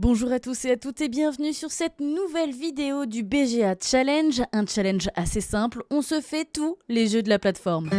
Bonjour à tous et à toutes et bienvenue sur cette nouvelle vidéo du BGA Challenge, un challenge assez simple, on se fait tous les jeux de la plateforme.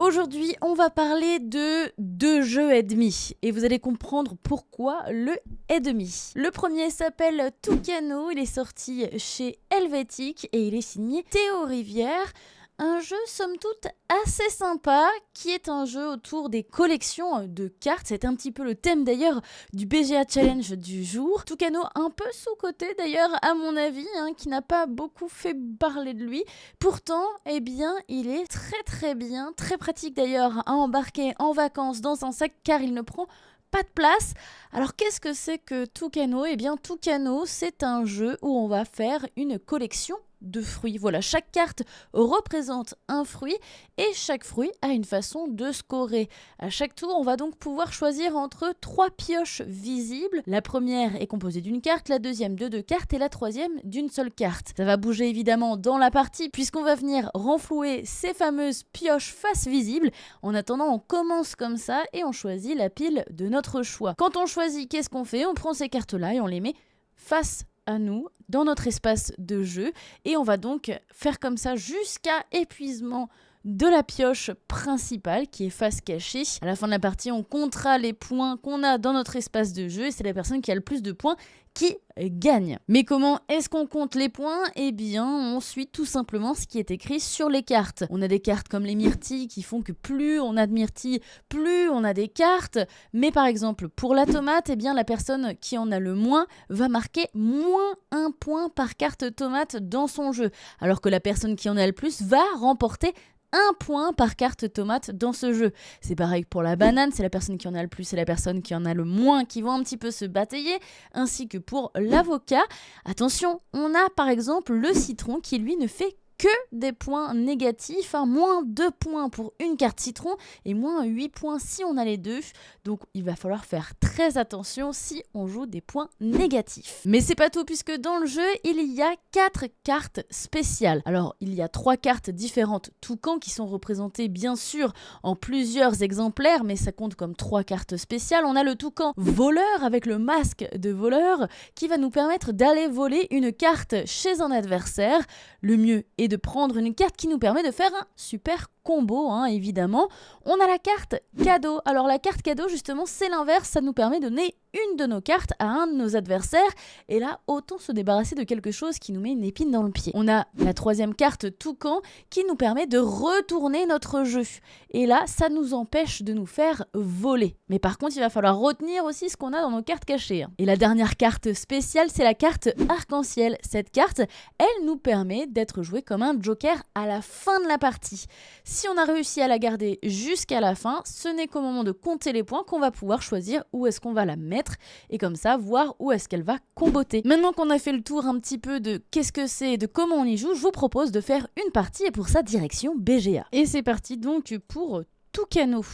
Aujourd'hui, on va parler de deux jeux et demi et vous allez comprendre pourquoi le et demi. Le premier s'appelle Tucano, il est sorti chez Helvétique et il est signé Théo Rivière. Un jeu somme toute assez sympa qui est un jeu autour des collections de cartes. C'est un petit peu le thème d'ailleurs du BGA Challenge du jour. Tucano un peu sous-coté d'ailleurs à mon avis, qui n'a pas beaucoup fait parler de lui. Pourtant, eh bien, il est très bien, très pratique d'ailleurs à embarquer en vacances dans un sac car il ne prend pas de place. Alors qu'est-ce que c'est que Tucano ? Eh bien Tucano, c'est un jeu où on va faire une collection de fruits. Voilà, chaque carte représente un fruit et chaque fruit a une façon de scorer. À chaque tour, on va donc pouvoir choisir entre 3 pioches visibles. La première est composée d'une carte, la deuxième de 2 cartes et la troisième d'une seule carte. Ça va bouger évidemment dans la partie puisqu'on va venir renflouer ces fameuses pioches face visibles. En attendant, on commence comme ça et on choisit la pile de notre choix. Quand on choisit, qu'est-ce qu'on fait ? On prend ces cartes-là et on les met face à nous dans notre espace de jeu et on va donc faire comme ça jusqu'à épuisement de la pioche principale qui est face cachée. À la fin de la partie, on comptera les points qu'on a dans notre espace de jeu et c'est la personne qui a le plus de points qui gagne. Mais comment est-ce qu'on compte les points ? Eh bien, on suit tout simplement ce qui est écrit sur les cartes. On a des cartes comme les myrtilles qui font que plus on a de myrtilles, plus on a des cartes. Mais par exemple, pour la tomate, eh bien, la personne qui en a le moins va marquer moins 1 point par carte tomate dans son jeu. Alors que la personne qui en a le plus va remporter 1 point par carte tomate dans ce jeu. C'est pareil pour la banane, c'est la personne qui en a le plus et la personne qui en a le moins qui vont un petit peu se batailler, ainsi que pour l'avocat. Attention, on a par exemple le citron qui lui ne fait que des points négatifs, moins 2 points pour une carte citron et moins 8 points si on a les deux. Donc il va falloir faire très attention si on joue des points négatifs. Mais c'est pas tout puisque dans le jeu, il y a 4 cartes spéciales. Alors il y a 3 cartes différentes toucans qui sont représentées bien sûr en plusieurs exemplaires, mais ça compte comme 3 cartes spéciales. On a le toucan voleur avec le masque de voleur qui va nous permettre d'aller voler une carte chez un adversaire. Le mieux est de prendre une carte qui nous permet de faire un super combo, évidemment. On a la carte cadeau. Alors la carte cadeau, justement, c'est l'inverse. Ça nous permet de donner une de nos cartes à un de nos adversaires. Et là, autant se débarrasser de quelque chose qui nous met une épine dans le pied. On a la troisième carte toucan qui nous permet de retourner notre jeu. Et là, ça nous empêche de nous faire voler. Mais par contre, il va falloir retenir aussi ce qu'on a dans nos cartes cachées. Et la dernière carte spéciale, c'est la carte arc-en-ciel. Cette carte, elle nous permet d'être jouée comme un joker à la fin de la partie. Si on a réussi à la garder jusqu'à la fin, ce n'est qu'au moment de compter les points qu'on va pouvoir choisir où est-ce qu'on va la mettre et comme ça voir où est-ce qu'elle va comboter. Maintenant qu'on a fait le tour un petit peu de qu'est-ce que c'est et de comment on y joue, je vous propose de faire une partie et pour ça direction BGA. Et c'est parti donc pour Tucano.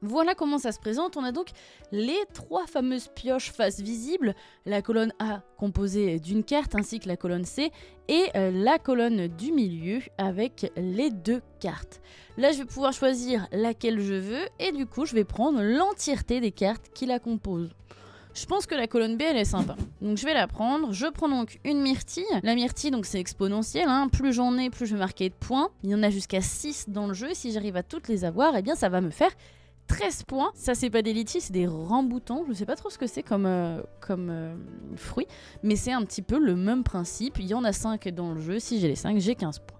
Voilà comment ça se présente. On a donc les 3 fameuses pioches face visibles, la colonne A composée d'une carte ainsi que la colonne C et la colonne du milieu avec les 2 cartes. Là, je vais pouvoir choisir laquelle je veux et du coup, je vais prendre l'entièreté des cartes qui la composent. Je pense que la colonne B, elle est sympa. Donc je vais la prendre. Je prends donc une myrtille. La myrtille, donc c'est exponentiel. Plus j'en ai, plus je vais marquer de points. Il y en a jusqu'à 6 dans le jeu. Si j'arrive à toutes les avoir, eh bien ça va me faire 13 points. Ça, c'est pas des litchis, c'est des ramboutans. Je sais pas trop ce que c'est comme fruit. Mais c'est un petit peu le même principe. Il y en a 5 dans le jeu. Si j'ai les 5, j'ai 15 points.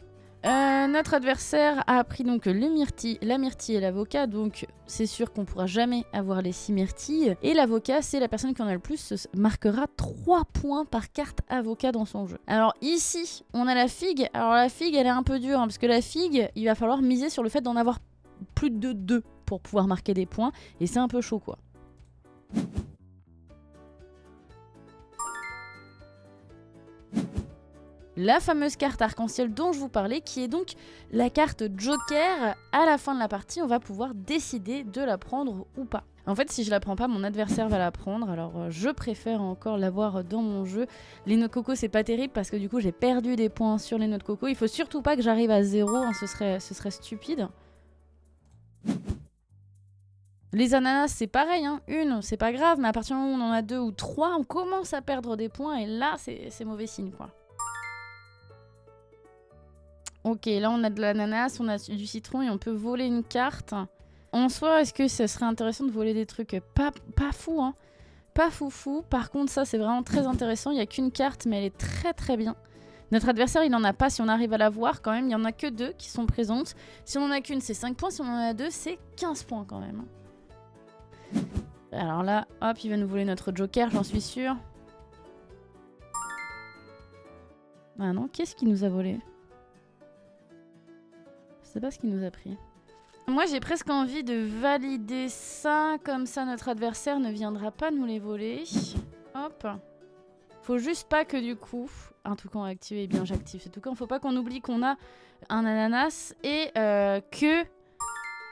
Notre adversaire a pris donc la myrtille et l'avocat, donc c'est sûr qu'on pourra jamais avoir les 6 myrtilles. Et l'avocat, c'est la personne qui en a le plus, marquera 3 points par carte avocat dans son jeu. Alors ici, on a la figue. Alors la figue, elle est un peu dure, parce que la figue, il va falloir miser sur le fait d'en avoir plus de 2 pour pouvoir marquer des points, et c'est un peu chaud quoi. La fameuse carte arc-en-ciel dont je vous parlais, qui est donc la carte joker. À la fin de la partie, on va pouvoir décider de la prendre ou pas. En fait, si je la prends pas, mon adversaire va la prendre. Alors, je préfère encore l'avoir dans mon jeu. Les noix de coco, c'est pas terrible parce que du coup, j'ai perdu des points sur les noix de coco. Il faut surtout pas que j'arrive à 0, ce serait stupide. Les ananas, c'est pareil, hein. Une, c'est pas grave, mais à partir du moment où on en a 2 ou 3, on commence à perdre des points, et là, c'est mauvais signe, quoi. Ok, là, on a de l'ananas, on a du citron, et on peut voler une carte. En soi, est-ce que ça serait intéressant de voler des trucs pas fou, hein? Pas foufou. Par contre, ça, c'est vraiment très intéressant. Il n'y a qu'une carte, mais elle est très très bien. Notre adversaire, il n'en a pas. Si on arrive à la voir, quand même, il n'y en a que 2 qui sont présentes. Si on en a qu'une, c'est 5 points. Si on en a 2, c'est 15 points quand même. Alors là, hop, il va nous voler notre joker, j'en suis sûre. Ah non, qu'est-ce qu'il nous a volé? Je sais pas ce qu'il nous a pris. Moi, j'ai presque envie de valider ça. Comme ça, notre adversaire ne viendra pas nous les voler. Hop. Faut juste pas que du coup... Un toucan activé, bien j'active ce toucan. Faut pas qu'on oublie qu'on a un ananas et que...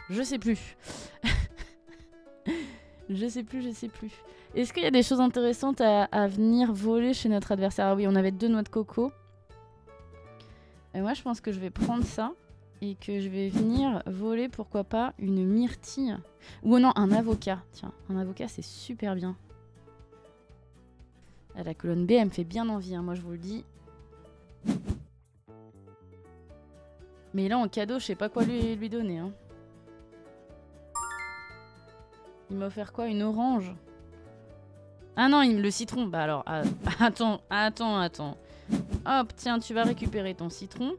Je sais plus. Je sais plus. Est-ce qu'il y a des choses intéressantes à venir voler chez notre adversaire? Ah oui, on avait 2 noix de coco. Et moi, je pense que je vais prendre ça. Et que je vais venir voler, pourquoi pas, une myrtille. Ou non, un avocat. Tiens, un avocat, c'est super bien. Ah, la colonne B, elle me fait bien envie, hein, moi je vous le dis. Mais là, en cadeau, je sais pas quoi lui donner. Hein. Il m'a offert quoi? Une orange? Ah non, le citron. Bah alors, attends. Hop, tiens, tu vas récupérer ton citron.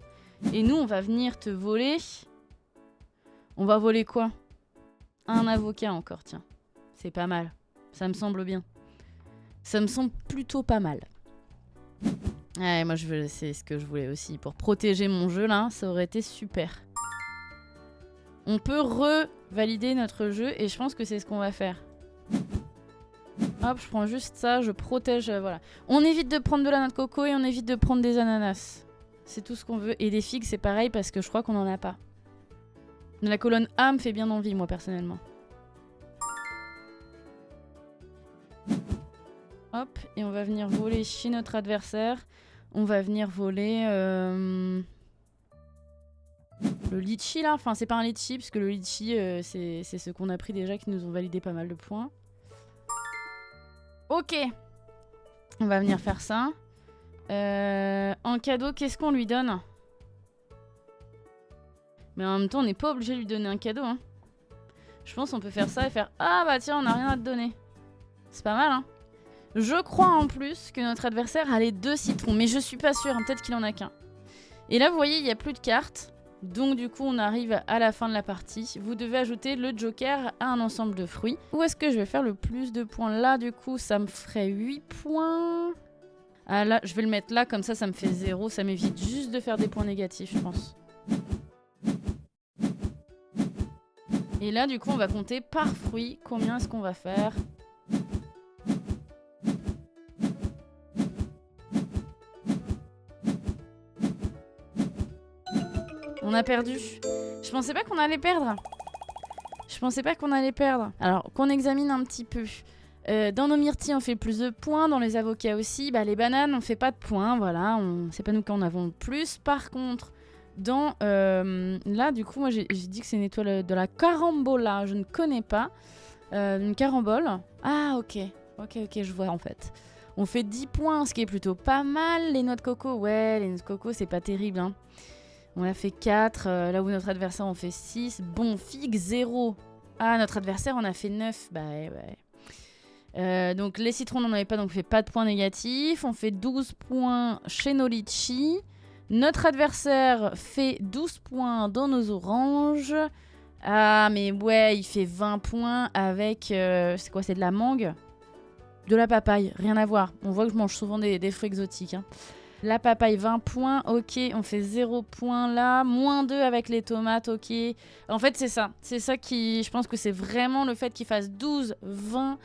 Et nous, on va venir te voler... On va voler quoi? Un avocat encore, tiens. C'est pas mal. Ça me semble bien. Ça me semble plutôt pas mal. Ouais, moi, c'est ce que je voulais aussi. Pour protéger mon jeu, là, ça aurait été super. On peut revalider notre jeu et je pense que c'est ce qu'on va faire. Hop, je prends juste ça, je protège, voilà. On évite de prendre de la noix de coco et on évite de prendre des ananas. C'est tout ce qu'on veut. Et des figues, c'est pareil parce que je crois qu'on en a pas. La colonne A me fait bien envie, moi, personnellement. Hop, et on va venir voler chez notre adversaire. On va venir voler... Le litchi, là. Enfin, c'est pas un litchi, parce que le litchi, c'est ce qu'on a pris déjà, qui nous ont validé pas mal de points. Ok. On va venir faire ça. En cadeau, qu'est-ce qu'on lui donne? Mais en même temps, on n'est pas obligé de lui donner un cadeau. Hein. Je pense qu'on peut faire ça et faire... Ah bah tiens, on n'a rien à te donner. C'est pas mal, hein. Je crois en plus que notre adversaire a les 2 citrons. Mais je suis pas sûre, hein, peut-être qu'il en a qu'un. Et là, vous voyez, il n'y a plus de cartes. Donc du coup, on arrive à la fin de la partie. Vous devez ajouter le joker à un ensemble de fruits. Où est-ce que je vais faire le plus de points? Là, du coup, ça me ferait 8 points. Ah là, je vais le mettre là, comme ça me fait 0. Ça m'évite juste de faire des points négatifs, je pense. Et là, du coup, on va compter par fruit. Combien est-ce qu'on va faire? On a perdu. Je pensais pas qu'on allait perdre. Alors, qu'on examine un petit peu. Dans nos myrtilles, on fait plus de points. Dans les avocats aussi. Bah, les bananes, on fait pas de points. Voilà, c'est pas nous qui en avons le plus. Par contre, dans... là, du coup, moi, j'ai dit que c'est une étoile de la carambola. Je ne connais pas. Une carambole. Ah, ok. Ok, je vois, en fait. On fait 10 points, ce qui est plutôt pas mal. Les noix de coco, ouais, les noix de coco, c'est pas terrible, hein. On a fait 4, là où notre adversaire en fait 6. Bon, figue 0. Ah, notre adversaire en a fait 9. Bah ouais. Donc les citrons, on n'en avait pas, donc on fait pas de points négatifs. On fait 12 points chez nos litchis. Notre adversaire fait 12 points dans nos oranges. Ah, mais ouais, il fait 20 points avec... c'est quoi, c'est de la mangue? De la papaye, rien à voir. On voit que je mange souvent des fruits exotiques, hein. La papaye, 20 points, ok, on fait 0 points là, moins 2 avec les tomates, ok. En fait, c'est ça. C'est ça qui... Je pense que c'est vraiment le fait qu'il fasse 12, 20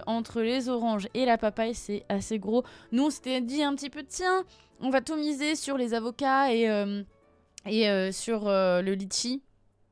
entre les oranges et la papaye, c'est assez gros. Nous, on s'était dit un petit peu, tiens, on va tout miser sur les avocats et sur le litchi.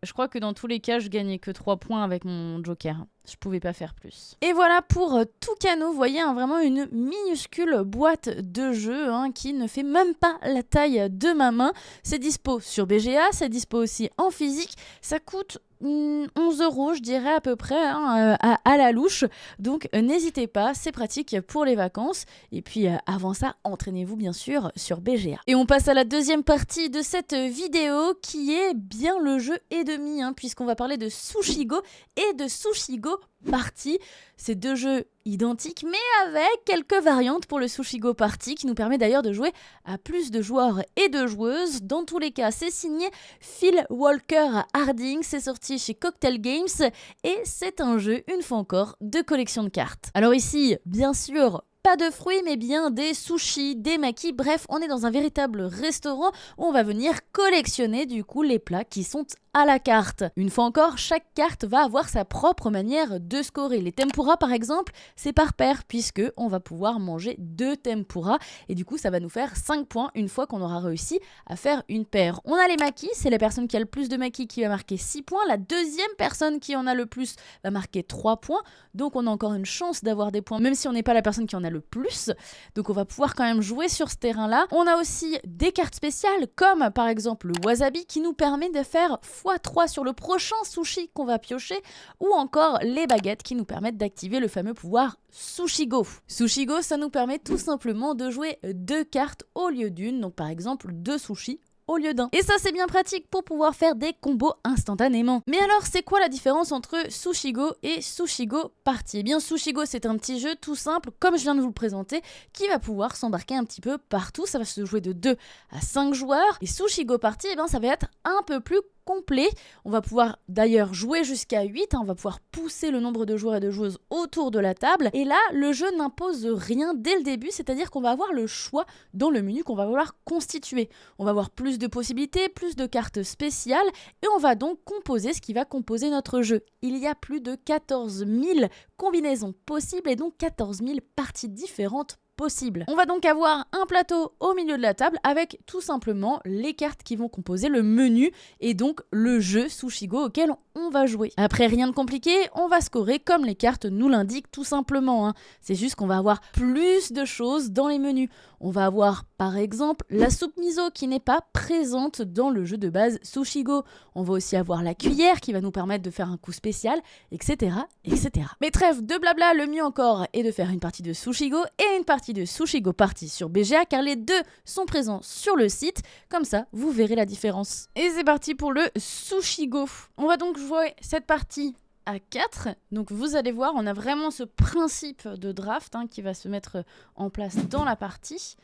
Je crois que dans tous les cas, je gagnais que 3 points avec mon joker. Je pouvais pas faire plus. Et voilà pour Toucano. Vous voyez, hein, vraiment une minuscule boîte de jeu hein, qui ne fait même pas la taille de ma main. C'est dispo sur BGA, c'est dispo aussi en physique. Ça coûte 11 € je dirais à peu près hein, à la louche. Donc n'hésitez pas, c'est pratique pour les vacances. Et puis avant ça, entraînez-vous bien sûr sur BGA. Et on passe à la deuxième partie de cette vidéo qui est bien le jeu et demi, hein, puisqu'on va parler de Sushi Go et de Sushi Go Party. Ces deux jeux identiques mais avec quelques variantes pour le Sushi Go Party qui nous permet d'ailleurs de jouer à plus de joueurs et de joueuses. Dans tous les cas, c'est signé Phil Walker Harding, c'est sorti chez Cocktail Games et c'est un jeu, une fois encore, de collection de cartes. Alors ici, bien sûr, pas de fruits, mais bien des sushis, des makis, bref, on est dans un véritable restaurant où on va venir collectionner du coup les plats qui sont à la carte. Une fois encore, chaque carte va avoir sa propre manière de scorer. Les tempura par exemple, c'est par paire puisque on va pouvoir manger 2 tempura et du coup ça va nous faire 5 points une fois qu'on aura réussi à faire une paire. On a les makis, c'est la personne qui a le plus de makis qui va marquer 6 points. La deuxième personne qui en a le plus va marquer 3 points. Donc on a encore une chance d'avoir des points même si on n'est pas la personne qui en a le plus. Donc on va pouvoir quand même jouer sur ce terrain-là. On a aussi des cartes spéciales comme par exemple le wasabi qui nous permet de faire x3 sur le prochain sushi qu'on va piocher ou encore les baguettes qui nous permettent d'activer le fameux pouvoir Sushi Go. Sushi Go, ça nous permet tout simplement de jouer 2 cartes au lieu d'une. Donc par exemple 2 sushis au lieu d'un. Et ça c'est bien pratique pour pouvoir faire des combos instantanément. Mais alors c'est quoi la différence entre Sushi Go et Sushi Go Party? Eh bien Sushi Go c'est un petit jeu tout simple comme je viens de vous le présenter qui va pouvoir s'embarquer un petit peu partout. Ça va se jouer de 2 à 5 joueurs. Et Sushi Go Party, eh bien, ça va être un peu plus complet. On va pouvoir d'ailleurs jouer jusqu'à 8, hein, on va pouvoir pousser le nombre de joueurs et de joueuses autour de la table. Et là, le jeu n'impose rien dès le début, c'est-à-dire qu'on va avoir le choix dans le menu qu'on va vouloir constituer. On va avoir plus de possibilités, plus de cartes spéciales et on va donc composer ce qui va composer notre jeu. Il y a plus de 14 000 combinaisons possibles et donc 14 000 parties différentes possible. On va donc avoir un plateau au milieu de la table avec tout simplement les cartes qui vont composer le menu et donc le jeu Sushi Go auquel on va jouer. Après, rien de compliqué, on va scorer comme les cartes nous l'indiquent tout simplement. C'est juste qu'on va avoir plus de choses dans les menus. On va avoir par exemple la soupe miso qui n'est pas présente dans le jeu de base Sushi Go. On va aussi avoir la cuillère qui va nous permettre de faire un coup spécial, etc. etc. Mais trêve de blabla, le mieux encore est de faire une partie de Sushi Go et une partie de Sushi Go Party sur BGA car les deux sont présents sur le site. Comme ça, vous verrez la différence. Et c'est parti pour le Sushi Go. On va donc jouer cette partie à 4. Donc vous allez voir, on a vraiment ce principe de draft qui va se mettre en place dans la partie.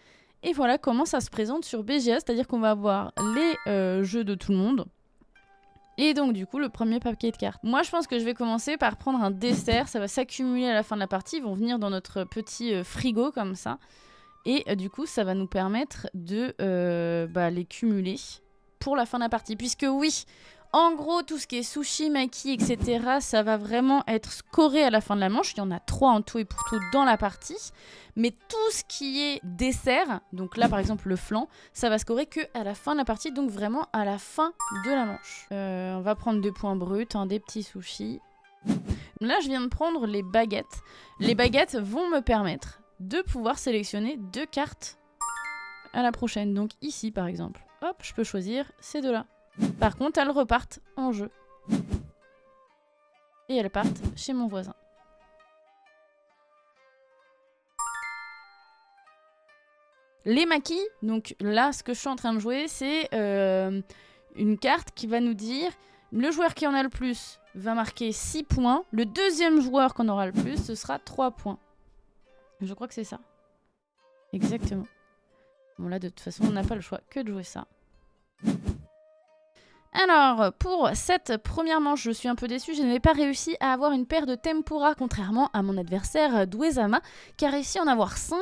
Et voilà comment ça se présente sur BGA, c'est-à-dire qu'on va avoir les jeux de tout le monde. Et donc du coup le premier paquet de cartes. Moi je pense que je vais commencer par prendre un dessert, ça va s'accumuler à la fin de la partie, ils vont venir dans notre petit frigo comme ça. Et du coup ça va nous permettre de les cumuler pour la fin de la partie. Puisque oui, en gros tout ce qui est sushi, maki, etc. ça va vraiment être scoré à la fin de la manche. Il y en a 3 en tout et pour tout dans la partie. Mais tout ce qui est dessert, donc là par exemple le flan, ça va scorer que à la fin de la partie, donc vraiment à la fin de la manche. On va prendre 2 points bruts, des petits sushis. Là je viens de prendre les baguettes. Les baguettes vont me permettre de pouvoir sélectionner 2 cartes à la prochaine. Donc ici par exemple, hop, je peux choisir ces 2 là. Par contre elles repartent en jeu. Et elles partent chez mon voisin. Les makis, donc là ce que je suis en train de jouer c'est une carte qui va nous dire le joueur qui en a le plus va marquer 6 points, le deuxième joueur qu'on aura le plus ce sera 3 points. Je crois que c'est ça. Exactement. Bon là de toute façon on n'a pas le choix que de jouer ça. Alors, pour cette première manche, je suis un peu déçue, je n'avais pas réussi à avoir une paire de tempura, contrairement à mon adversaire Douezama, qui a réussi à en avoir 5.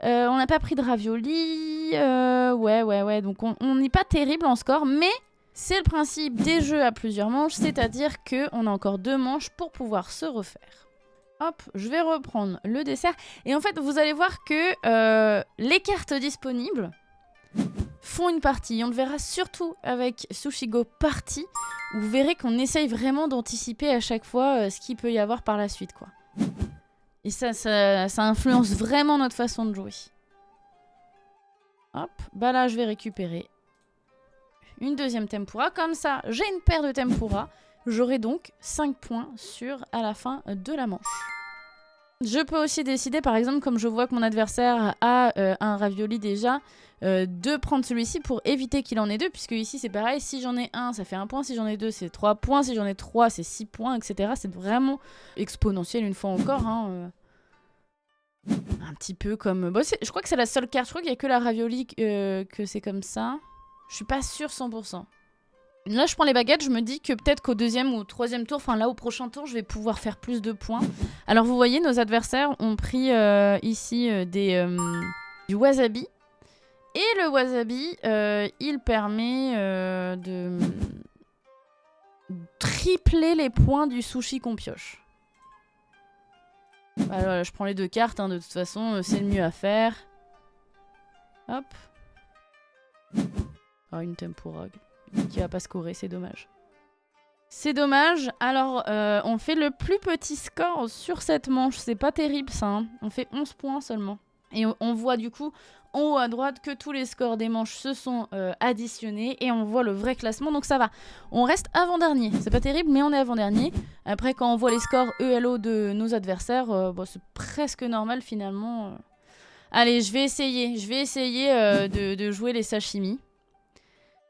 On n'a pas pris de ravioli, ouais, donc on n'est pas terrible en score, mais c'est le principe des jeux à plusieurs manches, c'est-à-dire qu'on a encore 2 manches pour pouvoir se refaire. Hop, je vais reprendre le dessert, et en fait, vous allez voir que les cartes disponibles font une partie. On le verra surtout avec Sushi Go Party, où vous verrez qu'on essaye vraiment d'anticiper à chaque fois ce qu'il peut y avoir par la suite, quoi. Et ça influence vraiment notre façon de jouer. Hop, bah là je vais récupérer une deuxième tempura. Comme ça, j'ai une paire de tempura. J'aurai donc 5 points à la fin de la manche. Je peux aussi décider, par exemple, comme je vois que mon adversaire a un ravioli déjà, de prendre celui-ci pour éviter qu'il en ait deux, puisque ici c'est pareil, si j'en ai un, ça fait 1 point, si j'en ai 2, c'est 3 points, si j'en ai 3, c'est 6 points, etc. C'est vraiment exponentiel une fois encore. Hein, un petit peu comme... Bon, je crois que c'est la seule carte, je crois qu'il n'y a que la ravioli que c'est comme ça. Je suis pas sûre 100%. Là, je prends les baguettes, je me dis que peut-être qu'au deuxième ou troisième tour, enfin là, au prochain tour, je vais pouvoir faire plus de points. Alors, vous voyez, nos adversaires ont pris ici du wasabi. Et le wasabi, il permet de tripler les points du sushi qu'on pioche. Alors, je prends les 2 cartes, hein, de toute façon, c'est le mieux à faire. Hop. Oh, une tempura qui va pas scorer, c'est dommage. C'est dommage. Alors, on fait le plus petit score sur cette manche. C'est pas terrible, ça. Hein. On fait 11 points seulement. Et on voit du coup, en haut à droite, que tous les scores des manches se sont additionnés. Et on voit le vrai classement, donc ça va. On reste avant-dernier. C'est pas terrible, mais on est avant-dernier. Après, quand on voit les scores ELO de nos adversaires, bon, c'est presque normal finalement. Allez, je vais essayer. De jouer les sashimi.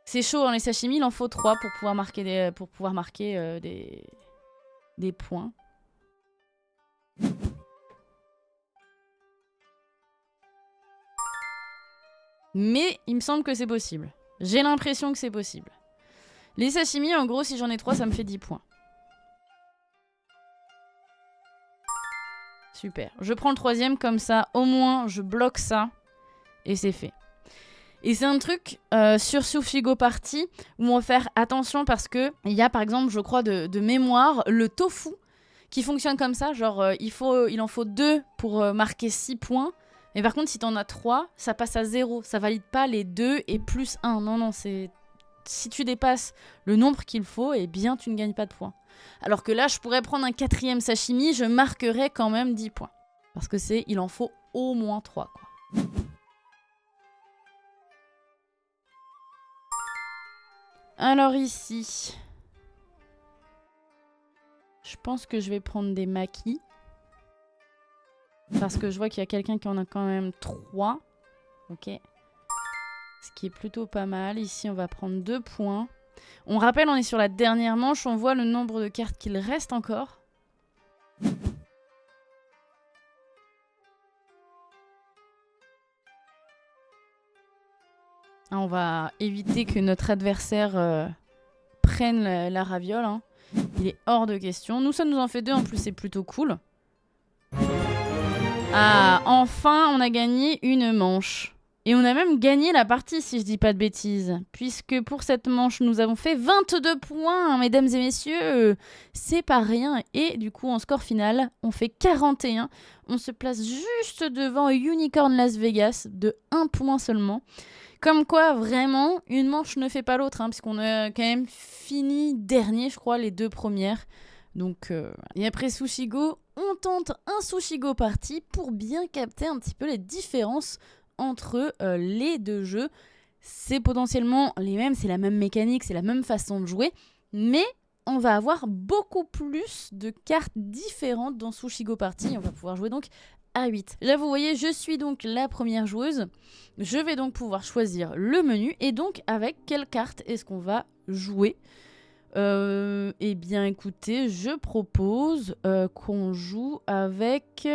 C'est chaud, hein, les sashimi, il en faut 3 pour pouvoir marquer des points. Mais il me semble que c'est possible. J'ai l'impression que c'est possible. Les sashimi, en gros, si j'en ai 3, ça me fait 10 points. Super. Je prends le 3e, comme ça, au moins, je bloque ça. Et c'est fait. Et c'est un truc sur Sushi Go Party où on va faire attention parce que il y a par exemple, je crois de mémoire, le tofu qui fonctionne comme ça. Genre, il en faut 2 pour marquer 6 points. Mais par contre, si t'en as 3, ça passe à 0. Ça valide pas les 2 et plus 1. Non, non, c'est... Si tu dépasses le nombre qu'il faut, eh bien, tu ne gagnes pas de points. Alors que là, je pourrais prendre un 4e sashimi, je marquerais quand même 10 points. Parce que c'est... Il en faut au moins 3, quoi. Alors ici, je pense que je vais prendre des makis. Parce que je vois qu'il y a quelqu'un qui en a quand même 3. Ok. Ce qui est plutôt pas mal. Ici, on va prendre 2 points. On rappelle, on est sur la dernière manche. On voit le nombre de cartes qu'il reste encore. On va éviter que notre adversaire prenne la raviole. Hein. Il est hors de question. Nous, ça nous en fait 2. En plus, c'est plutôt cool. Ah, enfin, on a gagné une manche. Et on a même gagné la partie, si je dis pas de bêtises. Puisque pour cette manche, nous avons fait 22 points, hein, mesdames et messieurs. C'est pas rien. Et du coup, en score final, on fait 41. On se place juste devant Unicorn Las Vegas de 1 point seulement. Comme quoi, vraiment, une manche ne fait pas l'autre, hein, puisqu'on a quand même fini dernier, je crois, les 2 premières. Donc, et après Sushi Go, on tente un Sushi Go Party pour bien capter un petit peu les différences entre les 2 jeux. C'est potentiellement les mêmes, c'est la même mécanique, c'est la même façon de jouer, mais on va avoir beaucoup plus de cartes différentes dans Sushi Go Party. On va pouvoir jouer donc à 8. Là, vous voyez, je suis donc la première joueuse. Je vais donc pouvoir choisir le menu. Et donc, avec quelle carte est-ce qu'on va jouer ? Eh bien, écoutez, je propose qu'on joue avec...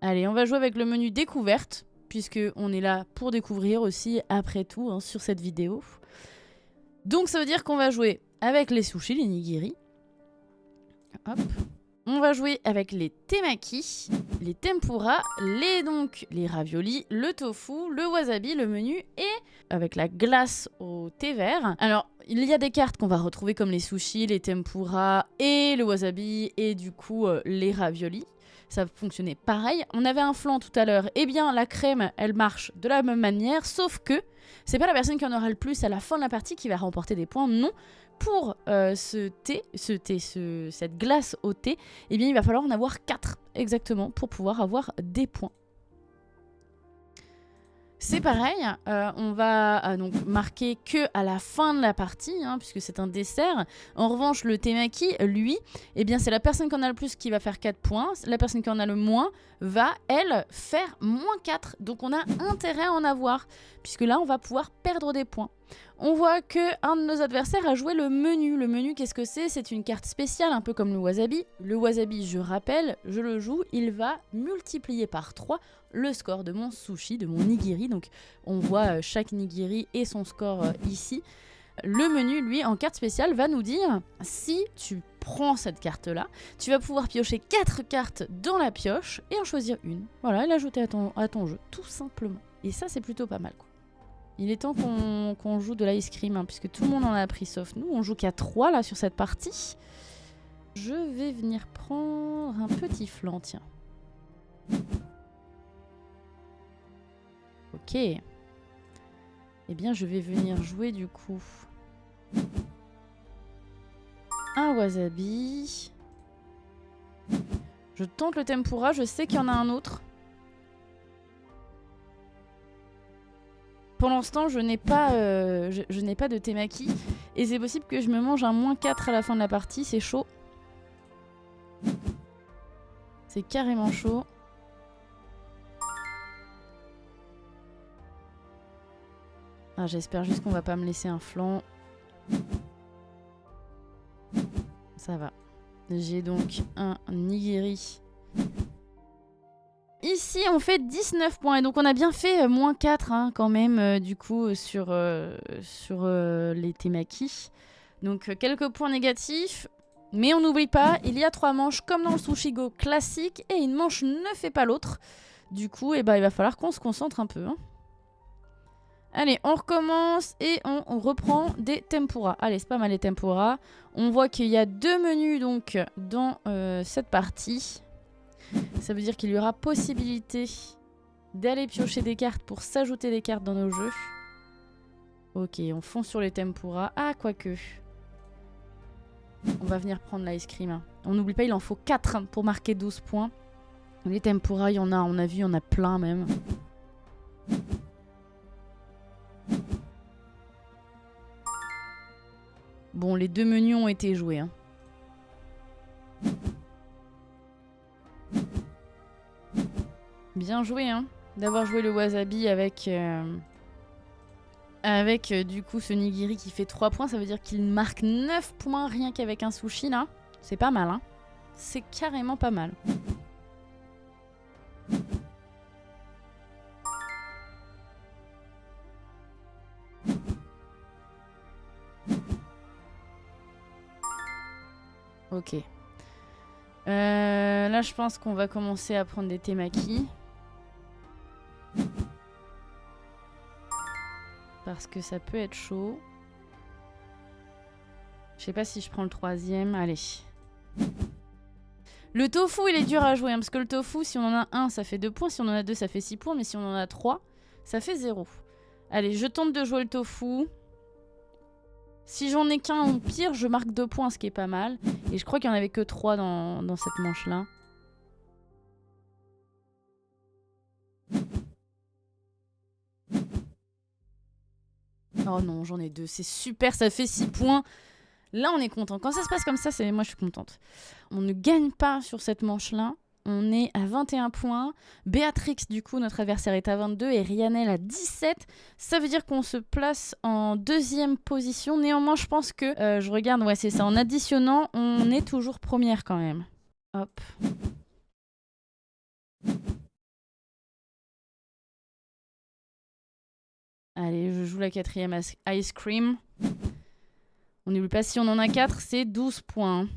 Allez, on va jouer avec le menu découverte, puisqu'on est là pour découvrir aussi, après tout, hein, sur cette vidéo. Donc, ça veut dire qu'on va jouer avec les sushis, les nigiri. Hop. On va jouer avec les temaki, les tempura, les raviolis, le tofu, le wasabi, le menu et avec la glace au thé vert. Alors, il y a des cartes qu'on va retrouver comme les sushis, les tempura et le wasabi et du coup les raviolis. Ça fonctionnait pareil. On avait un flan tout à l'heure. Eh bien, la crème, elle marche de la même manière, sauf que c'est pas la personne qui en aura le plus à la fin de la partie qui va remporter des points, non. Pour cette glace au thé, eh bien, il va falloir en avoir 4 exactement pour pouvoir avoir des points. C'est pareil, on va donc marquer que à la fin de la partie, hein, puisque c'est un dessert. En revanche, le temaki, lui, eh bien, c'est la personne qui en a le plus qui va faire 4 points. La personne qui en a le moins va, elle, faire -4. Donc on a intérêt à en avoir, puisque là, on va pouvoir perdre des points. On voit qu'un de nos adversaires a joué le menu. Le menu, qu'est-ce que c'est? C'est une carte spéciale, un peu comme le wasabi. Le wasabi, je rappelle, je le joue, il va multiplier par 3 le score de mon sushi, de mon nigiri. Donc on voit chaque nigiri et son score ici. Le menu, lui, en carte spéciale, va nous dire si tu prends cette carte-là, tu vas pouvoir piocher 4 cartes dans la pioche et en choisir une. Voilà, et l'ajouter à ton jeu, tout simplement. Et ça, c'est plutôt pas mal, quoi. Il est temps qu'on joue de l'ice cream, hein, puisque tout le monde en a appris sauf nous. On joue qu'à 3 là sur cette partie. Je vais venir prendre un petit flan, tiens. Ok. Eh bien, je vais venir jouer du coup un wasabi. Je tente le tempura, je sais qu'il y en a un autre. Pour l'instant, je n'ai pas, je n'ai pas de temaki. Et c'est possible que je me mange un -4 à la fin de la partie. C'est chaud. C'est carrément chaud. Ah, j'espère juste qu'on va pas me laisser un flanc. Ça va. J'ai donc un nigiri. Ici, on fait 19 points. Et donc, on a bien fait -4 hein, quand même, du coup, sur les temaki. Donc, quelques points négatifs. Mais on n'oublie pas, il y a 3 manches comme dans le Sushi Go classique. Et une manche ne fait pas l'autre. Du coup, eh ben, il va falloir qu'on se concentre un peu. Hein. Allez, on recommence et on reprend des tempura. Allez, c'est pas mal les tempura. On voit qu'il y a 2 menus donc dans cette partie. Ça veut dire qu'il y aura possibilité d'aller piocher des cartes pour s'ajouter des cartes dans nos jeux. Ok, on fonce sur les tempura. Ah, quoique. On va venir prendre l'ice cream. On n'oublie pas, il en faut 4 pour marquer 12 points. Les tempura, il y en a, on a vu, il y en a plein même. Bon, les 2 menus ont été joués. Hein. Bien joué, hein, d'avoir joué le wasabi avec du coup ce nigiri qui fait 3 points. Ça veut dire qu'il marque 9 points rien qu'avec un sushi là. C'est pas mal, hein. C'est carrément pas mal. Ok. Là, je pense qu'on va commencer à prendre des temaki. Parce que ça peut être chaud. Je sais pas si je prends le 3e. Allez. Le tofu, il est dur à jouer. Hein, parce que le tofu, si on en a 1, ça fait 2 points. Si on en a 2, ça fait 6 points. Mais si on en a 3, ça fait 0. Allez, je tente de jouer le tofu. Si j'en ai qu'un ou pire, je marque 2 points, ce qui est pas mal. Et je crois qu'il n'y en avait que 3 dans cette manche-là. Oh non, j'en ai 2. C'est super, ça fait 6 points. Là, on est content. Quand ça se passe comme ça, moi, je suis contente. On ne gagne pas sur cette manche-là. On est à 21 points. Béatrix, du coup, notre adversaire est à 22 et Ryanel à 17. Ça veut dire qu'on se place en 2e position. Néanmoins, je pense que, je regarde, ouais, c'est ça. En additionnant, on est toujours première quand même. Hop. Allez, je joue la 4e ice cream. On n'oublie pas, si on en a 4, c'est 12 points.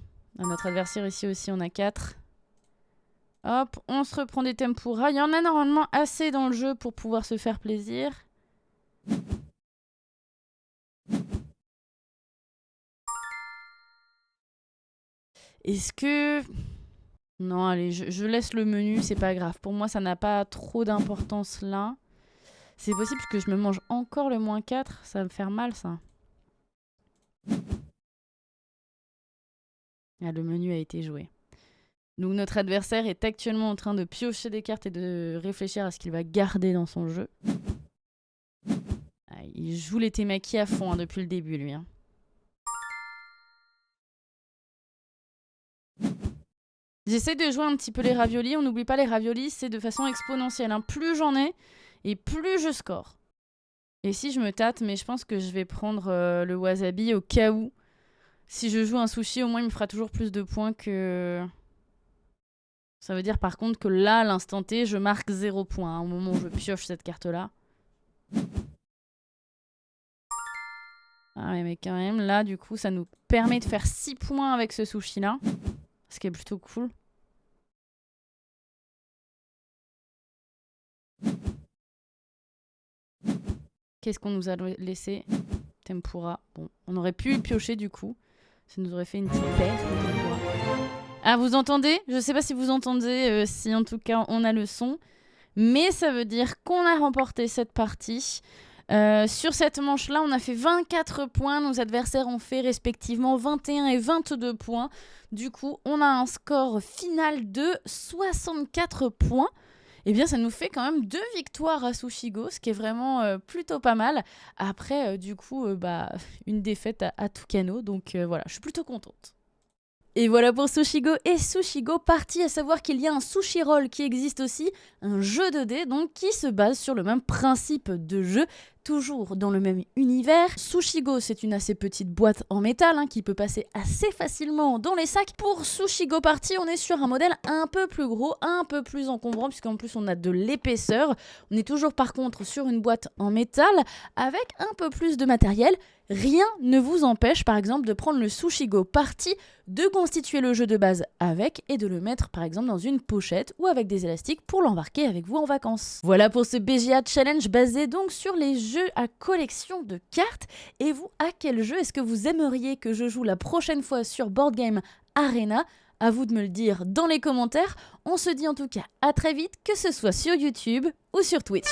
À notre adversaire ici aussi, on a 4. Hop, on se reprend des tempura. Il y en a normalement assez dans le jeu pour pouvoir se faire plaisir. Est-ce que... Non, allez, je laisse le menu, c'est pas grave. Pour moi, ça n'a pas trop d'importance là. C'est possible que je me mange encore le -4. Ça va me faire mal, ça. Ah, le menu a été joué. Donc notre adversaire est actuellement en train de piocher des cartes et de réfléchir à ce qu'il va garder dans son jeu. il joue les temaki à fond depuis le début, lui. Hein. J'essaie de jouer un petit peu les raviolis. On n'oublie pas, les raviolis, c'est de façon exponentielle. Hein. Plus j'en ai, et plus je score. Et si je me tâte, mais je pense que je vais prendre le wasabi au cas où. Si je joue un sushi, au moins, il me fera toujours plus de points que... Ça veut dire par contre que là, à l'instant T, je marque 0 points. Hein, au moment où je pioche cette carte-là. Ah ouais, mais quand même, là, du coup, ça nous permet de faire 6 points avec ce sushi-là. Ce qui est plutôt cool. Qu'est-ce qu'on nous a laissé? Tempura. Bon, on aurait pu piocher du coup. Ça nous aurait fait une petite paire. Ah, vous entendez? Je sais pas si vous entendez, si en tout cas on a le son. Mais ça veut dire qu'on a remporté cette partie. Sur cette manche-là, on a fait 24 points. Nos adversaires ont fait respectivement 21 et 22 points. Du coup, on a un score final de 64 points. Eh bien, ça nous fait quand même 2 victoires à Sushigo, ce qui est vraiment plutôt pas mal. Après, du coup, une défaite à Tucano. Donc voilà, je suis plutôt contente. Et voilà pour Sushigo et Sushigo partie, à savoir qu'il y a un sushi roll qui existe aussi, un jeu de dés donc qui se base sur le même principe de jeu, toujours dans le même univers. Sushigo, c'est une assez petite boîte en métal qui peut passer assez facilement dans les sacs. Pour Sushigo Party, on est sur un modèle un peu plus gros, un peu plus encombrant, puisqu'en plus on a de l'épaisseur. On est toujours par contre sur une boîte en métal avec un peu plus de matériel. Rien ne vous empêche par exemple de prendre le Sushigo Party, de constituer le jeu de base avec et de le mettre par exemple dans une pochette ou avec des élastiques pour l'embarquer avec vous en vacances. Voilà pour ce BGA Challenge basé donc sur les jeux à collection de cartes. Et vous, à quel jeu est-ce que vous aimeriez que je joue la prochaine fois sur Board Game Arena? À vous de me le dire dans les commentaires. On se dit en tout cas à très vite, que ce soit sur YouTube ou sur Twitch.